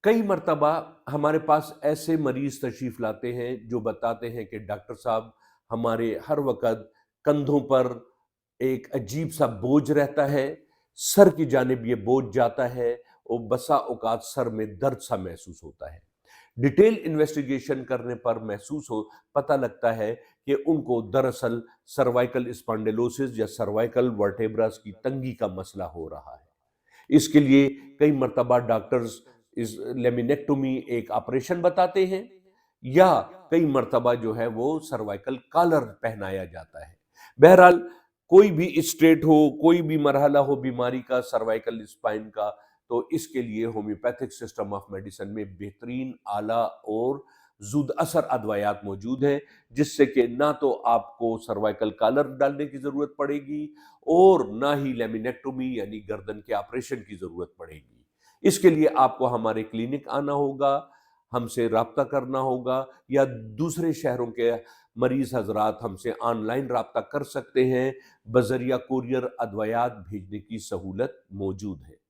کئی مرتبہ ہمارے پاس ایسے مریض تشریف لاتے ہیں جو بتاتے ہیں کہ ڈاکٹر صاحب، ہمارے ہر وقت کندھوں پر ایک عجیب سا بوجھ رہتا ہے، سر کی جانب یہ بوجھ جاتا ہے اور بسا اوقات سر میں درد سا محسوس ہوتا ہے۔ ڈیٹیل انویسٹیگیشن کرنے پر پتہ لگتا ہے کہ ان کو دراصل سروائیکل اسپانڈیلوسس یا سروائیکل ورٹیبراس کی تنگی کا مسئلہ ہو رہا ہے۔ اس کے لیے کئی مرتبہ ڈاکٹرز اس لیمینیکٹومی ایک آپریشن بتاتے ہیں، یا کئی مرتبہ جو ہے وہ سروائیکل کالر پہنایا جاتا ہے۔ بہرحال کوئی بھی اسٹیٹ ہو، کوئی بھی مرحلہ ہو بیماری کا، سروائیکل اسپائن کا، تو اس کے لیے ہومیوپیتھک سسٹم آف میڈیسن میں بہترین اعلیٰ اور زود اثر ادویات موجود ہیں، جس سے کہ نہ تو آپ کو سروائیکل کالر ڈالنے کی ضرورت پڑے گی اور نہ ہی لیمینیکٹومی یعنی گردن کے آپریشن کی ضرورت پڑے گی۔ اس کے لیے آپ کو ہمارے کلینک آنا ہوگا، ہم سے رابطہ کرنا ہوگا، یا دوسرے شہروں کے مریض حضرات ہم سے آن لائن رابطہ کر سکتے ہیں۔ بذریعہ کوریئر ادویات بھیجنے کی سہولت موجود ہے۔